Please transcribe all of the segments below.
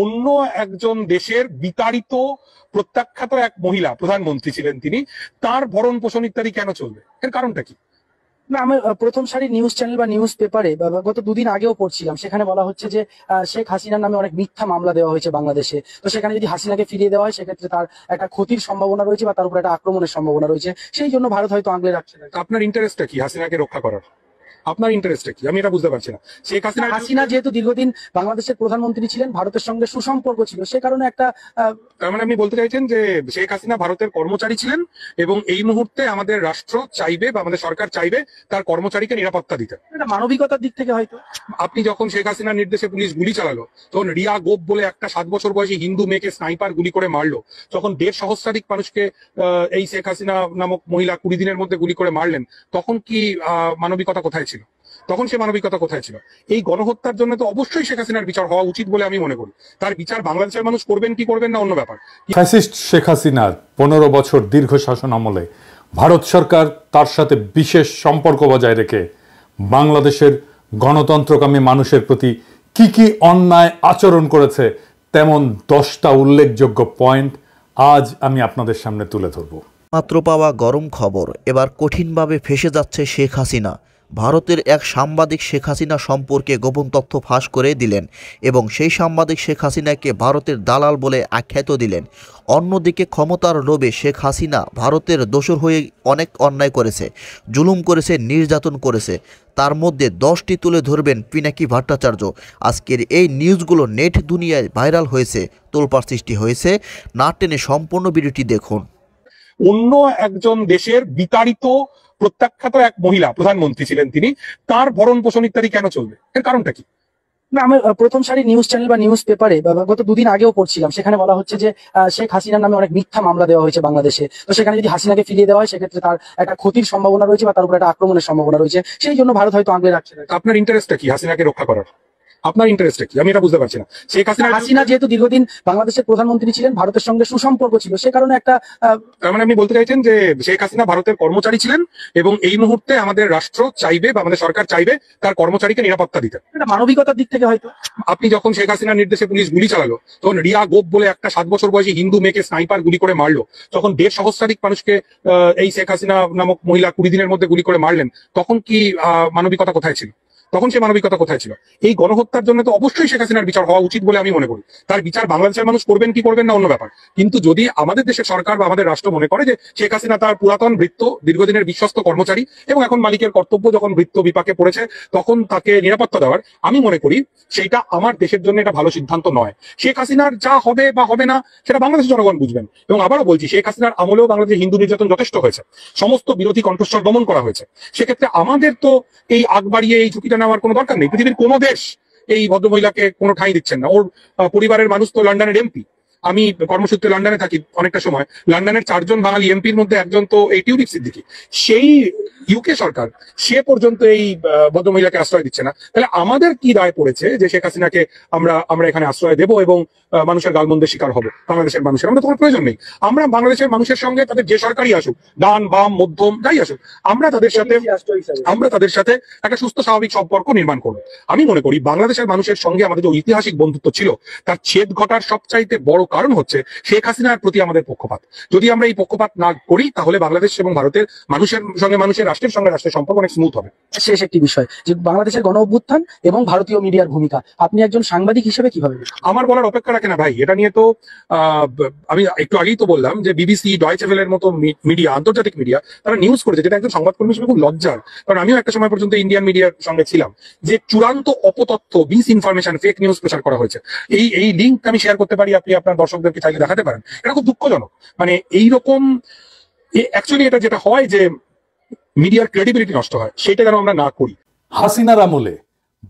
অন্য একজন দেশের বিতাড়িত প্রত্যাখ্যাত এক মহিলা প্রধানমন্ত্রী ছিলেন তিনি, তার ভরণ পোষণ ইত্যাদি কেন চলবে? এর কারণটা কি? না, আমি প্রথম সারি নিউজ চ্যানেল বা নিউজ পেপারে গত দুদিন আগেও পড়ছিলাম, সেখানে বলা হচ্ছে যে শেখ হাসিনার নামে অনেক মিথ্যা মামলা দেওয়া হয়েছে বাংলাদেশে। তো সেখানে যদি হাসিনাকে ফিরিয়ে দেওয়া হয়, সেক্ষেত্রে তার একটা ক্ষতির সম্ভাবনা রয়েছে বা তার উপর একটা আক্রমণের সম্ভাবনা রয়েছে। সেই জন্য ভারত হয়তো আগলে রাখছে না। আপনার ইন্টারেস্টটা কি হাসিনাকে রক্ষা করার? আপনার ইন্টারেস্টটা কি? আমি এটা বুঝতে পারছি না। শেখ হাসিনা যেহেতু দীর্ঘদিন বাংলাদেশের প্রধানমন্ত্রী ছিলেন, ভারতের সঙ্গে সুসম্পর্ক ছিল, সে কারণে একটা তার মানে আপনি বলতে চাইছেন যে শেখ হাসিনা ভারতের কর্মচারী ছিলেন এবং এই মুহূর্তে আমাদের রাষ্ট্র চাইবে বা আমাদের সরকার চাইবে তার কর্মচারীকে নিরাপত্তা দিতে। একটা মানবিকতার দিক থেকে হয়তো। আপনি যখন শেখ হাসিনার নির্দেশে পুলিশ গুলি চালালো, তখন রিয়া গোপ বলে একটা 7 বছর বয়সী হিন্দু মেয়েকে স্নাইপার গুলি করে মারলো, তখন 1.5 সহস্রাধিক মানুষকে এই শেখ হাসিনা নামক মহিলা 20 দিনের মধ্যে গুলি করে মারলেন, তখন কি মানবিকতা কোথায় ছিল? তখন সে মানবিকতা কোথায় ছিল? এই গণহত্যার জন্য তো অবশ্যই শেখ হাসিনার বিচার হওয়া উচিত বলে আমি মনে করি। তার বিচার বাংলাদেশের মানুষ করবেন কি করবেন না অন্য ব্যাপার। ফ্যাসিস্ট শেখ হাসিনার 15 বছর দীর্ঘ শাসন আমলে ভারত সরকার তার সাথে বিশেষ সম্পর্ক বজায় রেখে বাংলাদেশের গণতন্ত্রকামী মানুষের প্রতি কি কি অন্যায় আচরণ করেছে, তেমন 10টা উল্লেখযোগ্য পয়েন্ট আজ আমি আপনাদের সামনে তুলে ধরব। মাত্র পাওয়া গরম খবর, এবার কঠিনভাবে ফেঁসে যাচ্ছে শেখ হাসিনা। ভারতের এক সাংবাদিক শেখ হাসিনা সম্পর্কে গোপন তথ্য ফাঁস করে দিলেন এবং সেই সাংবাদিক শেখ হাসিনাকে ভারতের দালাল বলে আখ্যায়িত দিলেন। অন্যদিকে ক্ষমতার লোভে শেখ হাসিনা ভারতের দোসর হয়ে অনেক অন্যায় করেছে, জুলুম করেছে, নির্যাতন করেছে। তার মধ্যে 10টি তুলে ধরবেন পিনাকি ভট্টাচার্য। আজকের এই নিউজগুলো নেট দুনিয়ায় ভাইরাল হয়েছে, তোলপাড় সৃষ্টি হয়েছে। না টেনে সম্পূর্ণ ভিডিওটি দেখুন। অন্য একজন দেশের বিতাড়িত প্রত্যাখ্যাত এক মহিলা প্রধানমন্ত্রী ছিলেন তিনি, তার ভরণ পোষণ ইত্যাদি কেন চলবে? এর কারণটা কি? না, আমি প্রথম সারি নিউজ চ্যানেল বা নিউজ পেপারে গত দুদিন আগেও পড়ছিলাম, সেখানে বলা হচ্ছে যে শেখ হাসিনার নামে অনেক মিথ্যা মামলা দেওয়া হয়েছে বাংলাদেশে। তো সেখানে যদি হাসিনাকে ফিরিয়ে দেওয়া হয়, সেক্ষেত্রে তার একটা ক্ষতির সম্ভাবনা রয়েছে বা তার উপর একটা আক্রমণের সম্ভাবনা রয়েছে। সেই জন্য ভারত হয়তো আগলে রাখছে না। আপনার ইন্টারেস্টটা কি হাসিনাকে রক্ষা করার? আপনার ইন্টারেস্টটা কি? আমি এটা বুঝতে পারছি না। শেখ হাসিনা যেহেতু দীর্ঘদিন বাংলাদেশের প্রধানমন্ত্রী ছিলেন, ভারতের সঙ্গে সুসম্পর্ক ছিল, সে কারণে একটা তার মানে আপনি বলতে চাইছেন যে শেখ হাসিনা ভারতের কর্মচারী ছিলেন এবং এই মুহূর্তে আমাদের রাষ্ট্র চাইবে বা আমাদের সরকার চাইবে তার কর্মচারীকে নিরাপত্তা দিতে। একটা মানবিকতার দিক থেকে হয়তো। আপনি যখন শেখ হাসিনার নির্দেশে পুলিশ গুলি চালালো, তখন রিয়া গোপ বলে একটা 7 বছর বয়সী হিন্দু মেয়েকে স্নাইপার গুলি করে মারলো, তখন 1.5 সহস্রাধিক মানুষকে এই শেখ হাসিনা নামক মহিলা 20 দিনের মধ্যে গুলি করে মারলেন, তখন কি মানবিকতা কোথায় ছিল? তখন সে মানবিকতা কোথায় ছিল? এই গণহত্যার জন্য তো অবশ্যই শেখ হাসিনার বিচার হওয়া উচিত বলে আমি মনে করি। তার বিচার বাংলাদেশের মানুষ করবেন কি করবেন না অন্য ব্যাপার। কিন্তু যদি আমাদের দেশের সরকার বা আমাদের রাষ্ট্র মনে করে যে শেখ হাসিনা তার পুরাতন ভৃত্য, দীর্ঘদিনের বিশ্বস্ত কর্মচারী এবং এখন মালিকের কর্তব্য যখন ভৃত্য বিপাকে পড়েছে তখন তাকে নিরাপত্তা দেওয়ার, আমি মনে করি সেইটা আমার দেশের জন্য এটা ভালো সিদ্ধান্ত নয়। শেখ হাসিনার যা হবে বা হবে না সেটা বাংলাদেশের জনগণ বুঝবেন। এবং আবারও বলছি, শেখ হাসিনার আমলেও বাংলাদেশে হিন্দু নির্যাতন যথেষ্ট হয়েছে, সমস্ত বিরোধী কণ্ঠস্বর দমন করা হয়েছে। সেক্ষেত্রে আমাদের তো এই আগ বাড়িয়ে এই ঝুঁকিটা নেওয়ার কোনো দরকার নেই। পৃথিবীর কোনো দেশ এই ভদ্রমহিলাকে কোনো ঠাঁই দিচ্ছেন না। ওর পরিবারের মানুষ তো লন্ডনের এমপি। আমি কর্মসূত্রে লন্ডনে থাকি অনেকটা সময়। লন্ডনের 4 জন বাঙালি এমপির মধ্যে একজন তো এই টিউলিপ সিদ্দিকী। সেই ইউকে সরকার সে পর্যন্ত এই ভদ্রমহিলাকে আশ্রয় দিচ্ছে না। তাহলে আমাদের কি দায় পড়েছে যে শেখ হাসিনাকে আমরা এখানে আশ্রয় দেব এবং মানুষের গালমন্দের শিকার হব? বাংলাদেশের মানুষের আমাদের কোনো প্রয়োজন নেই। আমরা বাংলাদেশের মানুষের সঙ্গে তাদের যে সরকারই আসুক, ডান বাম মধ্যম যাই আসুক, আমরা তাদের সাথে একটা সুস্থ স্বাভাবিক সম্পর্ক নির্মাণ করবো। আমি মনে করি বাংলাদেশের মানুষের সঙ্গে আমাদের যে ঐতিহাসিক বন্ধুত্ব ছিল তার ছেদ ঘটার সবচাইতে বড় কারণ হচ্ছে শেখ হাসিনার প্রতি আমাদের পক্ষপাত। যদি আমরা এই পক্ষপাত না করি তাহলে বাংলাদেশ এবং ভারতের মানুষের সঙ্গে মানুষের, রাষ্ট্রের সঙ্গে রাষ্ট্রের সম্পর্ক অনেক স্মুথ হবে। শেষ একটি বিষয়, যে বাংলাদেশের গণ অভ্যুত্থান এবং ভারতীয় মিডিয়ার ভূমিকা, আপনি একজন সাংবাদিক হিসেবে কিভাবে? আমার বলার অপেক্ষা রাখে না ভাই। এটা নিয়ে তো আমি একটু আগেই তো বললাম যে বিবিসি, ডয়েচে ভেলের মতো মিডিয়া, আন্তর্জাতিক মিডিয়া, তারা নিউজ করেছে, যেটা একজন সংবাদকর্মী হিসেবে খুব লজ্জার। কারণ আমিও একটা সময় পর্যন্ত ইন্ডিয়ান মিডিয়ার সঙ্গে ছিলাম, যে চূড়ান্ত অপতথ্য, মিস ইনফরমেশন, ফেক নিউজ প্রচার করা হয়েছে। এই লিঙ্ক আমি শেয়ার করতে পারি, আপনি আপনার দর্শকদেরকে চাইলে দেখাতে পারেন। এটা খুব দুঃখজনক। মানে এইরকম অ্যাকচুয়ালি এটা যেটা হয় যে মিডিয়ার ক্রেডিবিলিটি নষ্ট হয়, সেটা যেন আমরা না করি। হাসিনার আমলে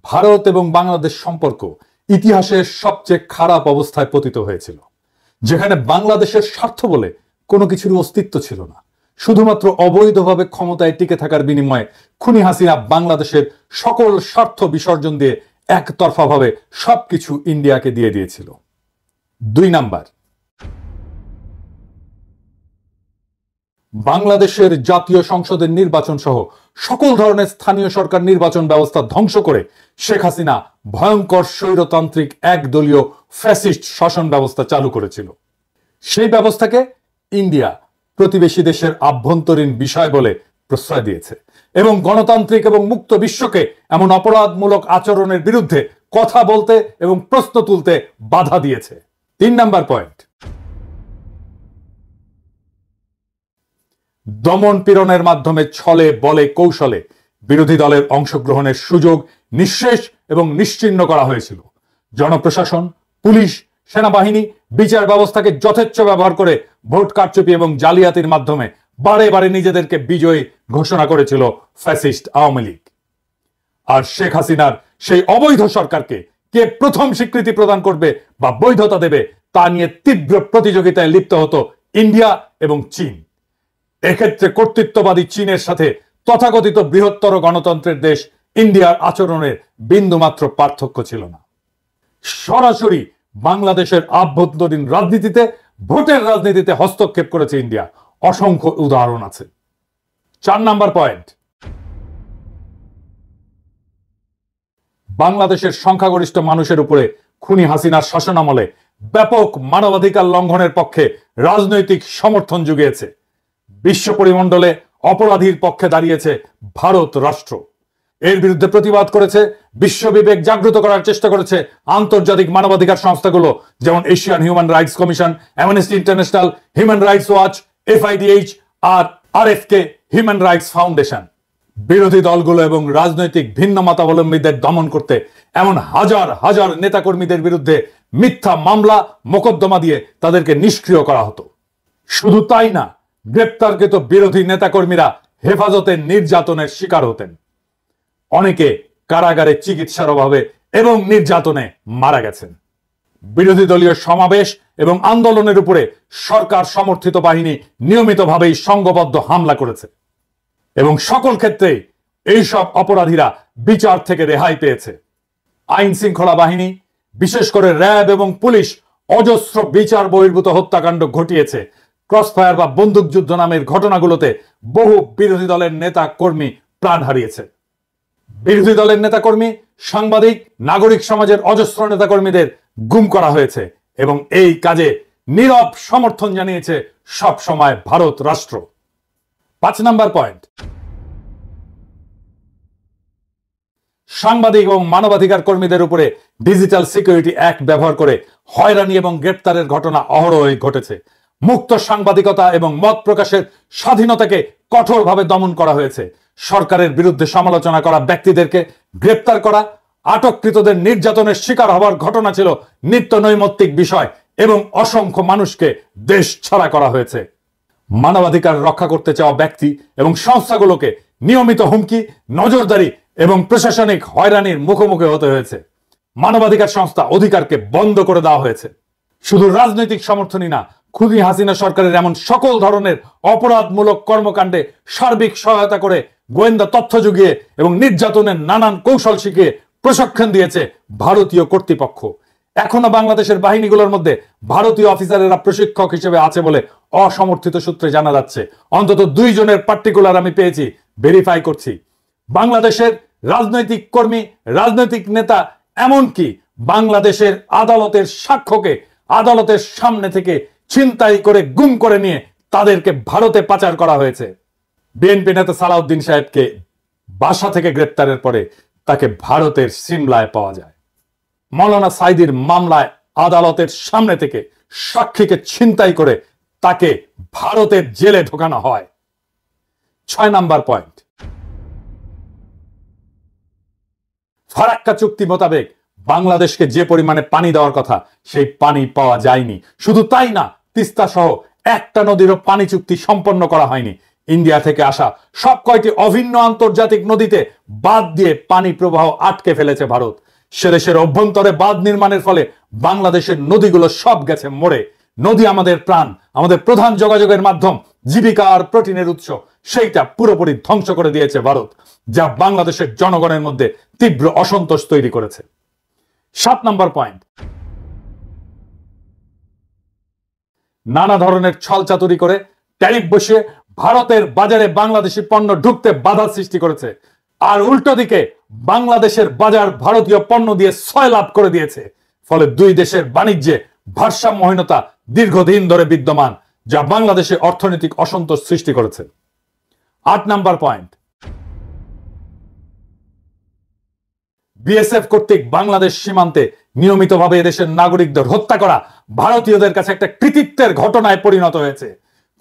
ভারত এবং বাংলাদেশ সম্পর্ক ইতিহাসের সবচেয়ে খারাপ অবস্থায় পতিত হয়েছিল, যেখানে বাংলাদেশের স্বার্থ বলে কোনো কিছুর অস্তিত্ব ছিল না। শুধুমাত্র অবৈধভাবে ক্ষমতায় টিকে থাকার বিনিময়ে খুনি হাসিনা বাংলাদেশের সকল স্বার্থ বিসর্জন দিয়ে একতরফাভাবে সবকিছু ইন্ডিয়াকে দিয়ে দিয়েছিল। 2 নাম্বার, বাংলাদেশের জাতীয় সংসদের নির্বাচন সহ সকল ধরনের স্থানীয় সরকার নির্বাচন ব্যবস্থা ধ্বংস করে শেখ হাসিনা ভয়ঙ্কর স্বৈরতান্ত্রিক একদলীয় ফ্যাসিস্ট শাসন ব্যবস্থা চালু করেছিল। সেই ব্যবস্থাকে ইন্ডিয়া প্রতিবেশী দেশের আভ্যন্তরীণ বিষয় বলে প্রশ্রয় দিয়েছে এবং গণতান্ত্রিক এবং মুক্ত বিশ্বকে এমন অপরাধমূলক আচরণের বিরুদ্ধে কথা বলতে এবং প্রশ্ন তুলতে বাধা দিয়েছে। 3 নাম্বার পয়েন্ট, দমন পীড়নের মাধ্যমে ছলে বলে কৌশলে বিরোধী দলের অংশগ্রহণের সুযোগ নিঃশেষ এবং নিশ্চিহ্ন করা হয়েছিল। জনপ্রশাসন, পুলিশ, সেনাবাহিনী, বিচার ব্যবস্থাকে যথেচ্ছ ব্যবহার করে ভোট কারচুপি এবং জালিয়াতির মাধ্যমে বারে বারে নিজেদেরকে বিজয়ী ঘোষণা করেছিল ফ্যাসিস্ট আওয়ামী লীগ। আর শেখ হাসিনার সেই অবৈধ সরকারকে কে প্রথম স্বীকৃতি প্রদান করবে বা বৈধতা দেবে তা নিয়ে তীব্র প্রতিযোগিতায় লিপ্ত হতো ইন্ডিয়া এবং চীন। এক্ষেত্রে কর্তৃত্ববাদী চীনের সাথে তথাকথিত বৃহত্তর গণতন্ত্রের দেশ ইন্ডিয়ার আচরণের বিন্দুমাত্র পার্থক্য ছিল না। সরাসরি বাংলাদেশের আভ্যন্তরীণ রাজনীতিতে, ভোটের রাজনীতিতে হস্তক্ষেপ করেছে ইন্ডিয়া। অসংখ্য উদাহরণ আছে। 4 নাম্বার পয়েন্ট, বাংলাদেশের সংখ্যাগরিষ্ঠ মানুষের উপরে খুনি হাসিনার শাসনামলে ব্যাপক মানবাধিকার লঙ্ঘনের পক্ষে রাজনৈতিক সমর্থন জুগিয়েছে। বিশ্ব পরিমণ্ডলে অপরাধীর পক্ষে দাঁড়িয়েছে ভারত রাষ্ট্র। এর বিরুদ্ধে প্রতিবাদ করেছে, বিশ্ববিবেক জাগ্রত করার চেষ্টা করেছে আন্তর্জাতিক মানবাধিকার সংস্থাগুলো, যেমন Asian human rights commission, amnesty international, human rights watch, FIDH আর RFK হিউম্যান রাইটস ফাউন্ডেশন। বিরোধী দলগুলো এবং রাজনৈতিক ভিন্ন মতাবলম্বীদের দমন করতে এমন হাজার হাজার নেতাকর্মীদের বিরুদ্ধে মিথ্যা মামলা মোকদ্দমা দিয়ে তাদেরকে নিষ্ক্রিয় করা হতো। শুধু তাই না, গ্রেপ্তারকৃত বিরোধী নেতাকর্মীরা হেফাজতে নির্যাতনের শিকার হতেন। অনেকে কারাগারে চিকিৎসার অভাবে এবং নির্যাতনে মারা গেছেন। বিরোধী দলীয় সমাবেশ এবং আন্দোলনের উপরে সরকার সমর্থিত বাহিনী নিয়মিতভাবেই সংঘবদ্ধ হামলা করেছে এবং সকল ক্ষেত্রেই এইসব অপরাধীরা বিচার থেকে রেহাই পেয়েছে। আইন শৃঙ্খলা বাহিনী, বিশেষ করে র্যাব এবং পুলিশ অজস্র বিচার বহির্ভূত হত্যাকাণ্ড ঘটিয়েছে। ক্রসফায়ার বা বন্দুকযুদ্ধ নামের ঘটনাগুলোতে বহু বিরোধী দলের নেতা কর্মী প্রাণ হারিয়েছে। বিরোধী দলের নেতাকর্মী, সাংবাদিক, নাগরিক সমাজের অজস্র নেতাকর্মীদের গুম করা হয়েছে এবং এই কাজে নীরব সমর্থন জানিয়েছে সব সময় ভারত রাষ্ট্র। 5 নাম্বার পয়েন্ট, সাংবাদিক এবং মানবাধিকার কর্মীদের উপরে ডিজিটাল সিকিউরিটি অ্যাক্ট ব্যবহার করে হয়রানি এবং গ্রেপ্তারের ঘটনা অহরহই ঘটেছে। মুক্ত সাংবাদিকতা এবং মত প্রকাশের স্বাধীনতাকে কঠোরভাবে দমন করা হয়েছে। সরকারের বিরুদ্ধে সমালোচনা করা ব্যক্তিদেরকে গ্রেপ্তার করা, আটককৃতদের নির্যাতনের শিকার হওয়ার ঘটনা ছিল নিত্য নৈমিত্তিক বিষয় এবং অসংখ্য মানুষকে দেশ ছাড়া করা হয়েছে। মানবাধিকার রক্ষা করতে চাওয়া ব্যক্তি এবং সংস্থাগুলোকে নিয়মিত হুমকি, নজরদারি এবং প্রশাসনিক হয়রানির মুখোমুখি হতে হয়েছে। মানবাধিকার সংস্থা অধিকারকে বন্ধ করে দেওয়া হয়েছে। শুধু রাজনৈতিক সমর্থনই না, খুনি হাসিনা সরকারের এমন সকল ধরনের অপরাধমূলক কর্মকাণ্ডে সার্বিক সহায়তা করে গোয়েন্দা তথ্য জুগিয়ে এবং নির্যাতনের নানান কৌশল শিখিয়ে প্রশিক্ষণ দিয়েছে ভারতীয় কর্তৃপক্ষ। এখনো বাংলাদেশের বাহিনীগুলোর মধ্যে ভারতীয় অফিসারেরা প্রশিক্ষক হিসেবে আছে বলে অসমর্থিত সূত্রে জানা যাচ্ছে। অন্তত 2 জনের পার্টিকুলার আমি পেয়েছি, ভেরিফাই করছি। বাংলাদেশের রাজনৈতিক কর্মী, রাজনৈতিক নেতা, এমনকি বাংলাদেশের আদালতের সাক্ষ্যকে আদালতের সামনে থেকে ছিনতাই করে গুম করে নিয়ে তাদেরকে ভারতে পাচার করা হয়েছে। বিএনপি নেতা সালাউদ্দিন সাহেবকে বাসা থেকে গ্রেপ্তারের পরে তাকে ভারতের সিমলায় পাওয়া যায়। মৌলানা সাইদির মামলায় আদালতের সামনে থেকে সাক্ষীকে ছিনতাই করে তাকে ভারতের জেলে ঢোকানো হয়। 6 নাম্বার পয়েন্ট, ফারাক্কা চুক্তি মোতাবেক বাংলাদেশকে যে পরিমাণে পানি দেওয়ার কথা সেই পানি পাওয়া যায়নি। শুধু তাই না, তিস্তা সহ একটা নদীরও পানি চুক্তি সম্পন্ন করা হয়নি। ইন্ডিয়া থেকে আসা সব কয়টি অভিন্ন আন্তর্জাতিক নদীতে বাঁধ দিয়ে পানি প্রবাহ আটকে ফেলেছে ভারত। সেদেশের অভ্যন্তরে বাঁধ নির্মাণের ফলে বাংলাদেশের নদীগুলো সব গেছে মরে। নদী আমাদের প্রাণ, আমাদের প্রধান যোগাযোগের মাধ্যম, জীবিকা আর প্রোটিনের উৎস, সেইটা পুরোপুরি ধ্বংস করে দিয়েছে ভারত, যা বাংলাদেশের জনগণের মধ্যে তীব্র অসন্তোষ তৈরি করেছে। 7 নাম্বার পয়েন্ট, নানা ধরনের ছলচাতুরি করে ট্যারিফ বসিয়ে ভারতের বাজারে বাংলাদেশি পণ্য ঢুকতে বাধা সৃষ্টি করেছে, আর উল্টো দিকে বাংলাদেশের বাজার ভারতীয় পণ্য দিয়ে সয়লাভ করে দিয়েছে। ফলে দুই দেশের বাণিজ্যে ভারসাম্যহীনতা দীর্ঘদিন ধরে বিদ্যমান, যা বাংলাদেশে অর্থনৈতিক অসন্তোষ সৃষ্টি করেছে। 8 নাম্বার পয়েন্ট, বিএসএফ কর্তৃক বাংলাদেশ সীমান্তে নিয়মিতভাবে এদেশের নাগরিকদের হত্যা করা ভারতীয়দের কাছে একটা কৃতিত্বের ঘটনায় পরিণত হয়েছে।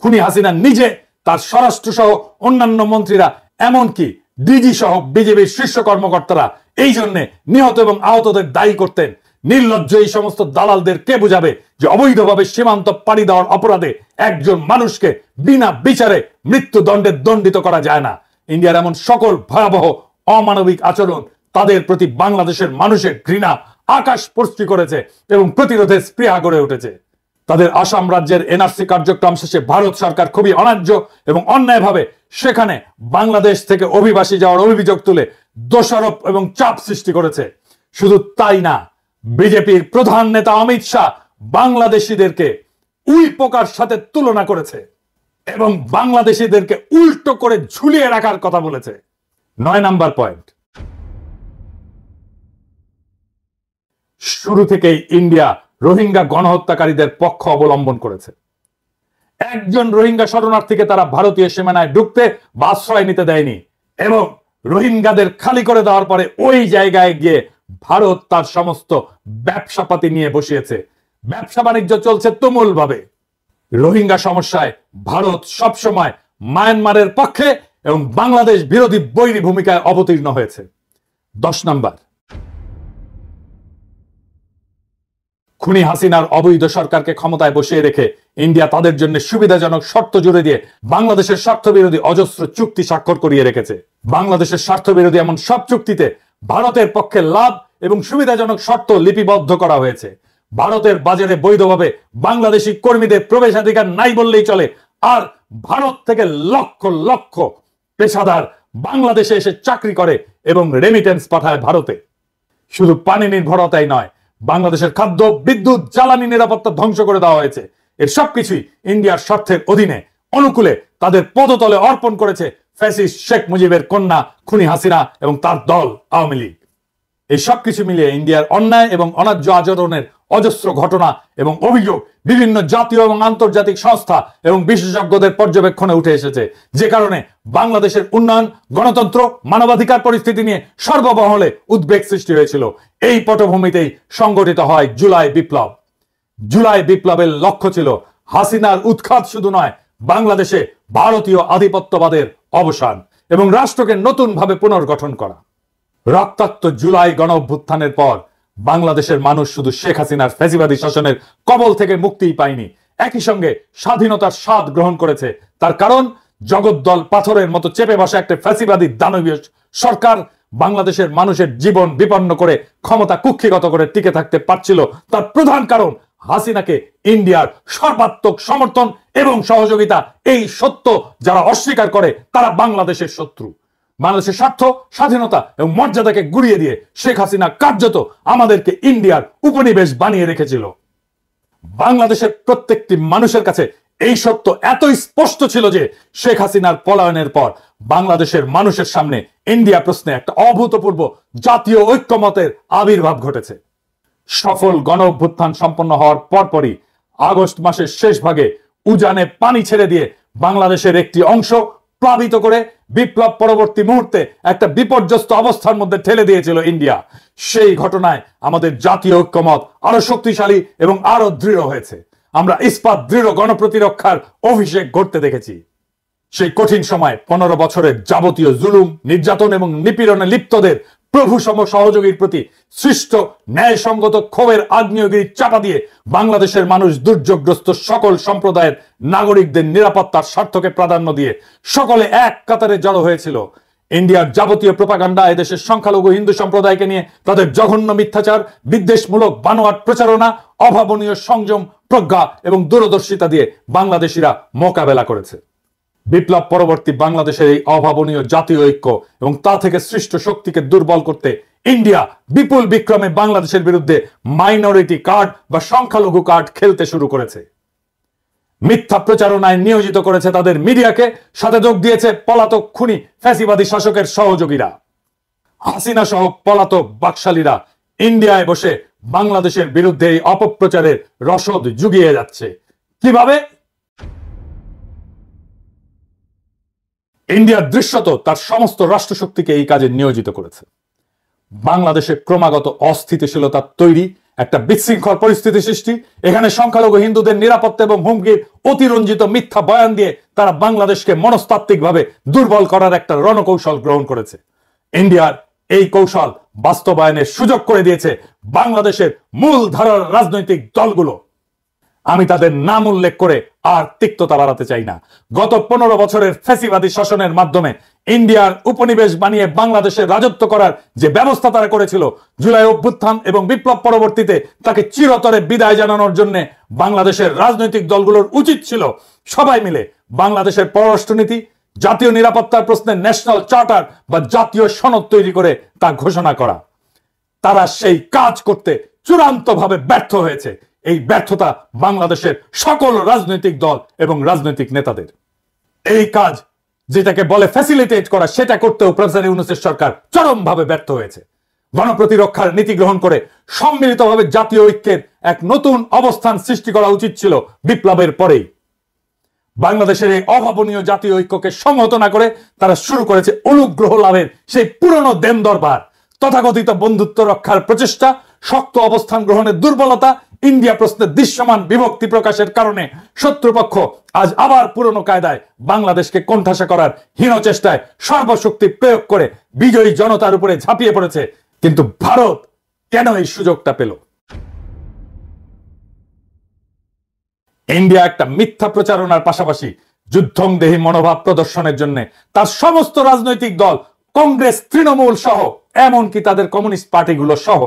খুনি হাসিনা নিজে, তার স্বরাষ্ট্র সহ অন্যান্য মন্ত্রীরা, এমনকি ডিজি সহ বিজেপির শীর্ষ কর্মকর্তারা এই জন্য নিহত এবং আহতদের দায়ী করতেন। নির্লজ্জ এই সমস্ত দালালদের কে বুঝাবে যে অবৈধভাবে সীমান্ত পাড়ি দেওয়ার অপরাধে একজন মানুষকে বিনা বিচারে মৃত্যুদণ্ডে দণ্ডিত করা যায় না। ইন্ডিয়ার এমন সকল ভয়াবহ অমানবিক আচরণ তাদের প্রতি বাংলাদেশের মানুষের ঘৃণা আকাশ স্পর্শী করেছে এবং প্রতিরোধের স্পৃহা গড়ে উঠেছে। তাদের আসাম রাজ্যের এনআরসি কার্যক্রম শেষে ভারত সরকার খুবই অন্যায্য এবং অন্যায়ভাবে সেখানে বাংলাদেশ থেকে অভিবাসী যাওয়ার অভিযোগ তুলে দোষারোপ এবং চাপ সৃষ্টি করেছে। শুধু তাই না, বিজেপির প্রধান নেতা অমিত শাহ বাংলাদেশিদেরকে উই পোকার সাথে তুলনা করেছে এবং বাংলাদেশিদেরকে উল্টো করে ঝুলিয়ে রাখার কথা বলেছে। 9 নাম্বার পয়েন্ট, শুরু থেকেই ইন্ডিয়া রোহিঙ্গা গণহত্যাকারীদের পক্ষ অবলম্বন করেছে। একজন রোহিঙ্গা শরণার্থীকে তারা ভারতীয় সীমানায় ঢুকতে বা আশ্রয় নিতে দেয়নি এবং রোহিঙ্গাদের খালি করে দেওয়ার পরে ওই জায়গায় গিয়ে ভারত তার সমস্ত ব্যবসাপাতি নিয়ে বসিয়েছে। ব্যবসা বাণিজ্য চলছে তুমুল ভাবে। রোহিঙ্গা সমস্যায় ভারত সবসময় মায়ানমারের পক্ষে এবং বাংলাদেশ বিরোধী বৈরী ভূমিকায় অবতীর্ণ হয়েছে। 10 নাম্বার, খুনি হাসিনার অবৈধ সরকারকে ক্ষমতায় বসিয়ে রেখে ইন্ডিয়া তাদের জন্য সুবিধাজনক শর্ত জুড়ে দিয়ে বাংলাদেশের স্বার্থ বিরোধী অজস্র চুক্তি স্বাক্ষর করিয়ে রেখেছে। বাংলাদেশের স্বার্থ বিরোধী এমন সব চুক্তিতে ভারতের পক্ষে লাভ এবং সুবিধাজনক শর্ত লিপিবদ্ধ করা হয়েছে। ভারতের বাজারে বৈধভাবে বাংলাদেশি কর্মীদের প্রবেশাধিকার নাই বললেই চলে, আর ভারত থেকে লক্ষ লক্ষ পেশাদার বাংলাদেশে এসে চাকরি করে এবং রেমিটেন্স পাঠায় ভারতে। শুধু পানি নির্ভরতাই নয়, বাংলাদেশের খাদ্য, বিদ্যুৎ, জ্বালানি নিরাপত্তা ধ্বংস করে দেওয়া হয়েছে। এর সবকিছুই ইন্ডিয়ার স্বার্থের অধীনে অনুকূলে তাদের পদতলে অর্পণ করেছে ফ্যাসিস্ট শেখ মুজিবের কন্যা খুনি হাসিনা এবং তার দল আওয়ামী লীগ। এই সবকিছু মিলিয়ে ইন্ডিয়ার অন্যায় এবং অন্যায্য আচরণের অজস্র ঘটনা এবং অভিযোগ বিভিন্ন জাতীয় এবং আন্তর্জাতিক সংস্থা এবং বিশেষজ্ঞদের পর্যবেক্ষণে উঠে এসেছে, যে কারণে বাংলাদেশের উন্নয়ন, গণতন্ত্র, মানবাধিকার পরিস্থিতি নিয়ে সর্বমহলে উদ্বেগ সৃষ্টি হয়েছিল। এই পটভূমিতেই সংগঠিত হয় জুলাই বিপ্লব। জুলাই বিপ্লবের লক্ষ্য ছিল হাসিনার উৎখাত শুধু নয়, বাংলাদেশে ভারতীয় আধিপত্যবাদের অবসান এবং রাষ্ট্রকে নতুনভাবে পুনর্গঠন করা। রক্তাক্ত জুলাই গণ অভ্যুত্থানের পর বাংলাদেশের মানুষ শুধু শেখ হাসিনার ফ্যাসিবাদী শাসনের কবল থেকে মুক্তিই পায়নি, একই সঙ্গে স্বাধীনতার স্বাদ গ্রহণ করেছে। তার কারণ, জগদ্দল পাথরের মতো চেপে বসা একটা ফ্যাসিবাদী দানবীয় সরকার বাংলাদেশের মানুষের জীবন বিপন্ন করে ক্ষমতা কুক্ষিগত করে টিকে থাকতে পারছিল। তার প্রধান কারণ হাসিনাকে ইন্ডিয়ার সর্বাত্মক সমর্থন এবং সহযোগিতা। এই সত্য যারা অস্বীকার করে তারা বাংলাদেশের শত্রু। বাংলাদেশের স্বার্থ, স্বাধীনতা এবং মর্যাদাকে গুড়িয়ে দিয়ে শেখ হাসিনা কার্যত আমাদেরকে ইন্ডিয়ার উপনিবেশ বানিয়ে রেখেছিল। বাংলাদেশের প্রত্যেকটি মানুষের কাছে এই সত্য এতই স্পষ্ট ছিল যে শেখ হাসিনার পলায়নের পর বাংলাদেশের মানুষের সামনে ইন্ডিয়া প্রশ্নে একটা অভূতপূর্ব জাতীয় ঐক্যমতের আবির্ভাব ঘটেছে। সফল গণ অভ্যুত্থান সম্পন্ন হওয়ার পরপরই আগস্ট মাসের শেষ ভাগে উজানে পানি ছেড়ে দিয়ে বাংলাদেশের একটি অংশ প্লাবিত করে বিপ্লব পরবর্তী মুহূর্তে একটা বিপর্যস্ত অবস্থার মধ্যে ঠেলে দিয়েছিল ইন্ডিয়া। সেই ঘটনায় আমাদের জাতীয় ঐক্যমত আরো শক্তিশালী এবং আরো দৃঢ় হয়েছে। আমরা ইস্পাত দৃঢ় গণপ্রতিরক্ষার অভিষেক ঘটতে দেখেছি। সেই কঠিন সময় 15 বছরের যাবতীয় জুলুম, নির্যাতন এবং নিপীড়নে লিপ্তদের প্রভু সম সহযোগীর প্রতি সৃষ্ট ন্যায়সঙ্গত ক্ষোভের আগ্নেয়গিরি চাপা দিয়ে বাংলাদেশের মানুষ দুর্যোগগ্রস্ত সকল সম্প্রদায়ের নাগরিকদের নিরাপত্তার স্বার্থকে প্রাধান্য দিয়ে সকলে এক কাতারে জড়ো হয়েছিল। ইন্ডিয়ার যাবতীয় প্রোপাগান্ডা এদেশের সংখ্যালঘু হিন্দু সম্প্রদায়কে নিয়ে তাদের জঘন্য মিথ্যাচার, বিদ্বেষমূলক বানোয়াট প্রচারণা, অভাবনীয় সংযম, প্রজ্ঞা এবং দূরদর্শিতা দিয়ে বাংলাদেশিরা মোকাবেলা করেছে। বিপ্লব পরবর্তী বাংলাদেশের এই অভাবনীয় জাতীয় ঐক্য এবং তা থেকে সৃষ্ট শক্তিকে দুর্বল করতে ইন্ডিয়া বিপুল বিক্রমে বাংলাদেশের বিরুদ্ধে মাইনরিটি কার্ড বা সংখ্যালঘু কার্ড খেলতে শুরু করেছে। মিথ্যা প্রচারণায় নিয়োজিত করেছে তাদের মিডিয়াকে, সাথে যোগ দিয়েছে পলাতক খুনি ফ্যাসিবাদী শাসকের সহযোগীরা। হাসিনা সহ পলাতক বাকশালীরা ইন্ডিয়ায় বসে বাংলাদেশের বিরুদ্ধে এই অপপ্রচারের রসদ জুগিয়ে যাচ্ছে। কিভাবে? ইন্ডিয়ার দৃশ্যত তার সমস্ত রাষ্ট্রশক্তিকে এই কাজে নিয়োজিত করেছে। বাংলাদেশে ক্রমাগত অস্থিতিশীলতা তৈরি, একটা বিশৃঙ্খল পরিস্থিতি সৃষ্টি, এখানে সংখ্যালঘু হিন্দুদের নিরাপত্তা এবং হুমকির অতিরঞ্জিত মিথ্যা বয়ান দিয়ে তারা বাংলাদেশকে মনস্তাত্ত্বিকভাবে দুর্বল করার একটা রণকৌশল গ্রহণ করেছে। ইন্ডিয়ার এই কৌশল বাস্তবায়নের সুযোগ করে দিয়েছে বাংলাদেশের মূল ধারার রাজনৈতিক দলগুলো। আমি তাদের নাম উল্লেখ করে আর তিক্ততা বাড়াতে চাই না। গত 15 বছরের ফ্যাসিবাদী শাসনের মাধ্যমে ইন্ডিয়ার উপনিবেশ বানিয়ে বাংলাদেশের রাজত্ব করার যে ব্যবস্থা তারা করেছিল, জুলাই অভ্যুত্থান এবং বিপ্লব পরবর্তীতে তাকে চিরতরে বিদায় জানানোর জন্য বাংলাদেশের রাজনৈতিক দলগুলোর উচিত ছিল সবাই মিলে বাংলাদেশের পররাষ্ট্রনীতি, জাতীয় নিরাপত্তার প্রশ্নে ন্যাশনাল চার্টার বা জাতীয় সনদ তৈরি করে তা ঘোষণা করা। তারা সেই কাজ করতে চূড়ান্তভাবে ব্যর্থ হয়েছে। এই ব্যর্থতা বাংলাদেশের সকল রাজনৈতিক দল এবং রাজনৈতিক নেতাদের। এই কাজ যেটাকে বলে ফ্যাসিলিটেট করা, সেটা করতেও প্রফেসর ইউনূসের সরকার চরমভাবে ব্যর্থ হয়েছে। গণপ্রতিরক্ষার নীতি গ্রহণ করে সম্মিলিতভাবে জাতীয় ঐক্যের এক নতুন অবস্থান সৃষ্টি করা উচিত ছিল বিপ্লবের পরেই। বাংলাদেশের এই অভাবনীয় জাতীয় ঐক্যকে সংহত না করে তারা শুরু করেছে অনুগ্রহ লাভের সেই পুরনো দেন দরবার, তথাকথিত বন্ধুত্ব রক্ষার প্রচেষ্টা, শক্ত অবস্থান গ্রহণের দুর্বলতা, ইন্ডিয়া প্রশ্নে দৃশ্যমান বিভক্তি প্রকাশের কারণে শত্রুপক্ষ আজ আবার পুরনো কায়দায় বাংলাদেশকে কোণঠাসা করার হীন চেষ্টায় সর্বশক্তি প্রয়োগ করে বিজয়ী জনতার উপরে ঝাঁপিয়ে পড়েছে। কিন্তু ভারত কেন এই সুযোগটা পেল? ইন্ডিয়া একটা মিথ্যা প্রচারণার পাশাপাশি যুদ্ধংদেহী মনোভাব প্রদর্শনের জন্য তার সমস্ত রাজনৈতিক দল, কংগ্রেস, তৃণমূল সহ এমনকি তাদের কমিউনিস্ট পার্টিগুলো সহ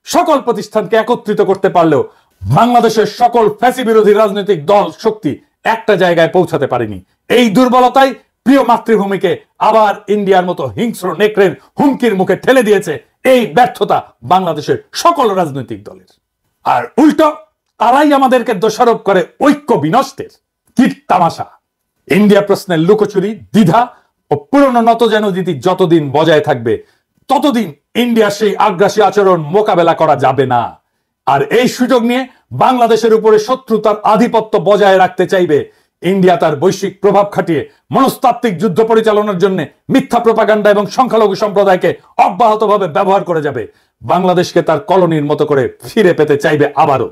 সকল প্রতিষ্ঠানকে একত্রিত করতে পারলেও বাংলাদেশের সকল ফ্যাসি বিরোধী রাজনৈতিক দল শক্তি একটা জায়গায় পৌঁছাতে পারেনি। এই দুর্বলতাই প্রিয় মাতৃভূমিকে আবার ইন্ডিয়ার মতো হিংস্র নেকড়ের হুমকির মুখে ঠেলে দিয়েছে। এই ব্যর্থতা বাংলাদেশের সকল রাজনৈতিক দলের। আর উল্টো তারাই আমাদেরকে দোষারোপ করে ঐক্য বিনষ্টের। কি তামাশা! ইন্ডিয়া প্রশ্নের লুকোচুরি, দ্বিধা ও পুরনো নতজানুরীতি যতদিন বজায় থাকবে ততদিন ইন্ডিয়ার সেই আগ্রাসী আচরণ মোকাবেলা করা যাবে না। আর এই সুযোগ নিয়ে বাংলাদেশের উপরে শত্রু তার আধিপত্য বজায় রাখতে চাইবে। ইন্ডিয়া তার বৈশ্বিক প্রভাব খাটিয়ে মনস্তাত্ত্বিক যুদ্ধ পরিচালনার জন্য মিথ্যা প্রোপাগান্ডা এবং সংখ্যালঘু সম্প্রদায়কে অব্যাহতভাবে ব্যবহার করে যাবে। বাংলাদেশকে তার কলোনির মতো করে ফিরে পেতে চাইবে আবারও।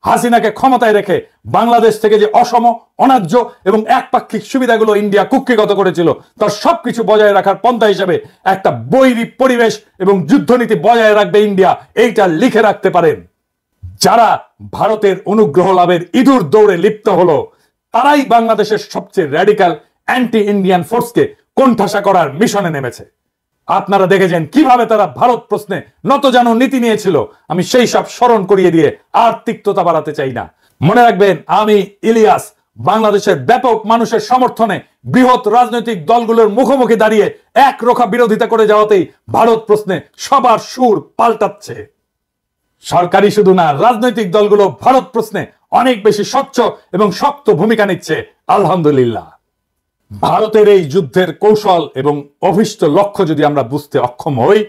হাসিনাকে ক্ষমতায় রেখে বাংলাদেশ থেকে যে অসম, অন্যায্য এবং একপাক্ষিক সুবিধাগুলো ইন্ডিয়া কুক্ষিগত করেছিল তার সবকিছু বজায় রাখার পন্থা হিসেবে একটা বৈরী পরিবেশ এবং যুদ্ধনীতি বজায় রাখবে ইন্ডিয়া, এইটা লিখে রাখতে পারেন। যারা ভারতের অনুগ্রহ লাভের ইঁদুর দৌড়ে লিপ্ত হলো তারাই বাংলাদেশের সবচেয়ে র্যাডিক্যাল অ্যান্টি ইন্ডিয়ান ফোর্সকে কোণঠাসা করার মিশনে নেমেছে। আপনারা দেখেছেন কিভাবে তারা ভারত প্রশ্নে নতজানু নীতি নিয়েছিল। আমি সেই সব স্মরণ করিয়ে দিয়ে আর তিক্ততা বাড়াতে চাই না। মনে রাখবেন, আমি ইলিয়াস বাংলাদেশের ব্যাপক মানুষের সমর্থনে বৃহৎ রাজনৈতিক দলগুলোর মুখোমুখি দাঁড়িয়ে একরোখা বিরোধিতা করে যাওয়াতেই ভারত প্রশ্নে সবার সুর পাল্টাচ্ছে। সরকারি শুধু না, রাজনৈতিক দলগুলো ভারত প্রশ্নে অনেক বেশি স্বচ্ছ এবং শক্ত ভূমিকা নিচ্ছে। আলহামদুলিল্লাহ। ভারতের এই যুদ্ধের কৌশল এবং অভিষ্ট লক্ষ্য যদি আমরা বুঝতে অক্ষম হই,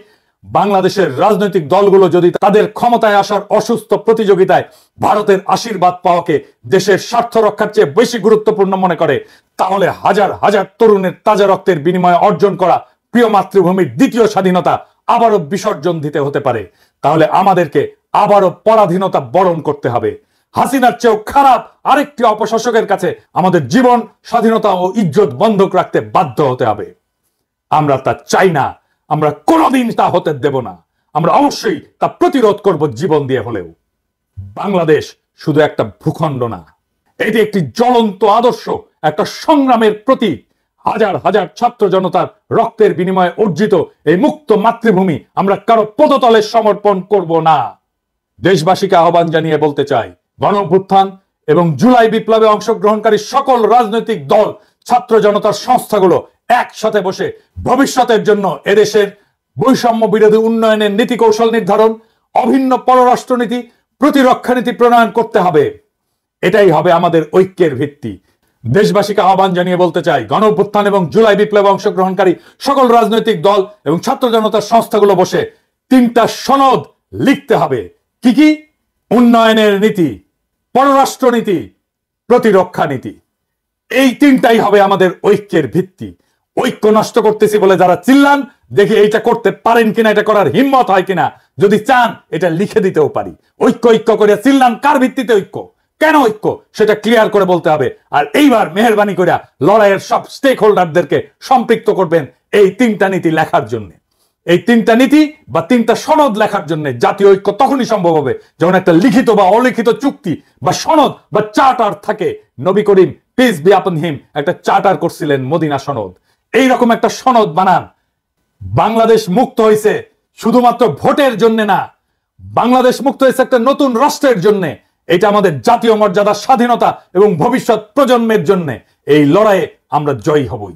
বাংলাদেশের রাজনৈতিক দলগুলো যদি তাদের ক্ষমতায় আসার অসুস্থ প্রতিযোগিতায় ভারতের আশীর্বাদ পাওয়াকে দেশের স্বার্থ রক্ষার চেয়ে বেশি গুরুত্বপূর্ণ মনে করে, তাহলে হাজার হাজার তরুণের তাজা রক্তের বিনিময়ে অর্জন করা প্রিয় মাতৃভূমির দ্বিতীয় স্বাধীনতা আবারও বিসর্জন দিতে হতে পারে। তাহলে আমাদেরকে আবারও পরাধীনতা বরণ করতে হবে। হাসিনার চেয়েও খারাপ আরেকটি অপশাসকের কাছে আমাদের জীবন, স্বাধীনতা ও ইজ্জত বন্ধক রাখতে বাধ্য হতে হবে। আমরা তা চাই না, আমরা কোনোদিন তা হতে দেব না। আমরা অবশ্যই তা প্রতিরোধ করব জীবন দিয়ে হলেও। বাংলাদেশ শুধু একটা ভূখণ্ড না, এটি একটি জ্বলন্ত আদর্শ, একটা সংগ্রামের প্রতীক। হাজার হাজার ছাত্র জনতার রক্তের বিনিময়ে অর্জিত এই মুক্ত মাতৃভূমি আমরা কারো পদতলে সমর্পণ করব না। দেশবাসীকে আহ্বান জানিয়ে বলতে চাই, গণঅভ্যুত্থান এবং জুলাই বিপ্লবে অংশগ্রহণকারী সকল রাজনৈতিক দল, ছাত্র জনতার সংস্থাগুলো একসাথে বসে ভবিষ্যতের জন্য এদেশের বৈষম্য বিরোধী উন্নয়নের নীতি কৌশল নির্ধারণ, অভিন্ন পররাষ্ট্রনীতি, প্রতিরক্ষা নীতি প্রণয়ন করতে হবে। এটাই হবে আমাদের ঐক্যের ভিত্তি। দেশবাসীকে আহ্বান জানিয়ে বলতে চাই, গণ অভ্যুত্থান এবং জুলাই বিপ্লবে অংশগ্রহণকারী সকল রাজনৈতিক দল এবং ছাত্র জনতার সংস্থাগুলো বসে 3টা সনদ লিখতে হবে। কি কি? উন্নয়নের নীতি, পররাষ্ট্র নীতি, প্রতিরক্ষা নীতি। এই 3টাই হবে আমাদের ঐক্যের ভিত্তি। ঐক্য নষ্ট করতেছি বলে যারা চিল্লান, দেখি এইটা করতে পারেন কিনা, এটা করার হিম্মত হয় কিনা। যদি চান এটা লিখে দিতেও পারি। ঐক্য ঐক্য করে চিল্লান, কার ভিত্তিতে ঐক্য, কেন ঐক্য, সেটা ক্লিয়ার করে বলতে হবে। আর এইবার মেহেরবানি করে লড়াইয়ের সব স্টেক হোল্ডারদেরকে সম্পৃক্ত করবেন এই 3টা নীতি লেখার জন্য। এই 3টা নীতি বা 3টা সনদ লেখার জন্য জাতীয় ঐক্য তখনই সম্ভব হবে যখন একটা লিখিত বা অলিখিত চুক্তি বা সনদ বা চার্টার থাকে। নবী করিম পিস বি আপন হিম একটা চার্টার করছিলেন, মদিনা সনদ। এইরকম একটা সনদ বানান। বাংলাদেশ মুক্ত হয়েছে শুধুমাত্র ভোটের জন্য না, বাংলাদেশ মুক্ত হয়েছে একটা নতুন রাষ্ট্রের জন্য। এটা আমাদের জাতীয় মর্যাদা, স্বাধীনতা এবং ভবিষ্যৎ প্রজন্মের জন্য। এই লড়াইয়ে আমরা জয়ী হবই।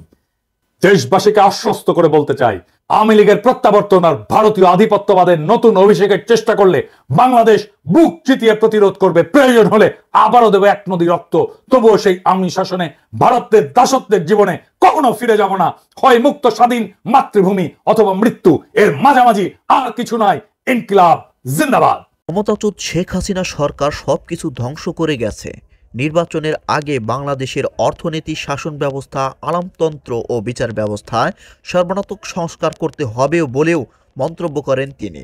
দেশবাসীকে আশ্বস্ত করে বলতে চাই, আওয়ামী লীগের প্রত্যাবর্তন আর ভারতীয় আধিপত্যবাদের নতুন অভিষেকের চেষ্টা করলে বাংলাদেশ বুক চিতিয়ে প্রতিরোধ করবে। প্রয়োজন হলে আবারও দেবে 1 নদী রক্ত। তবুও সেই আওয়ামী শাসনে, ভারতের দাসত্বের জীবনে কখনো ফিরে যাব না। হয় মুক্ত স্বাধীন মাতৃভূমি অথবা মৃত্যু, এর মাঝামাঝি আর কিছু নয়। ইনকিলাব জিন্দাবাদ। ক্ষমতাচ্যুত শেখ হাসিনা সরকার সবকিছু ধ্বংস করে গেছে। নির্বাচনের আগে বাংলাদেশের অর্থনীতি, শাসন ব্যবস্থা, আলামতন্ত্র ও বিচার ব্যবস্থায় সর্বাত্মক সংস্কার করতে হবে বলেও মন্তব্য করেন তিনি।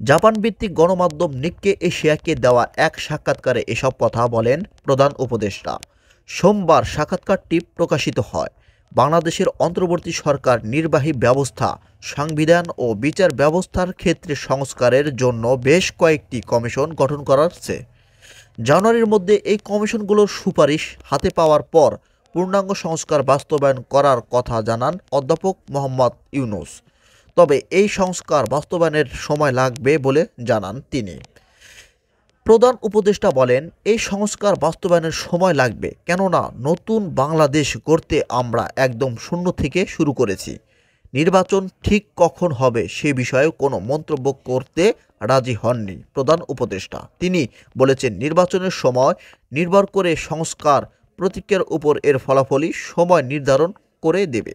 জাপান ভিত্তিক গণমাধ্যম নিক্কে এশিয়াকে দেওয়া এক সাক্ষাৎকারে এসব কথা বলেন প্রধান উপদেষ্টা। সোমবার সাক্ষাৎকারটি প্রকাশিত হয়। বাংলাদেশের অন্তর্বর্তী সরকার নির্বাহী ব্যবস্থা, সংবিধান ও বিচার ব্যবস্থার ক্ষেত্রে সংস্কারের জন্য বেশ কয়েকটি কমিশন গঠন করেছে। জানুয়ারির মধ্যে এই কমিশনগুলোর সুপারিশ হাতে পাওয়ার পর পূর্ণাঙ্গ সংস্কার বাস্তবায়ন করার কথা জানান অধ্যাপক মোহাম্মদ ইউনূস। তবে এই সংস্কার বাস্তবায়নের সময় লাগবে বলে জানান তিনি। প্রধান উপদেষ্টা বলেন, এই সংস্কার বাস্তবায়নের সময় লাগবে, কেননা নতুন বাংলাদেশ গড়তে আমরা একদম শূন্য থেকে শুরু করেছি। নির্বাচন ঠিক কখন হবে সে বিষয়ে কোনো মন্তব্য করতে রাজি হননি প্রধান উপদেষ্টা। তিনি বলেছেন, নির্বাচনের সময় নির্ভর করে সংস্কার প্রতিক্রিয়ার উপর এর ফলাফলই সময় নির্ধারণ করে দেবে।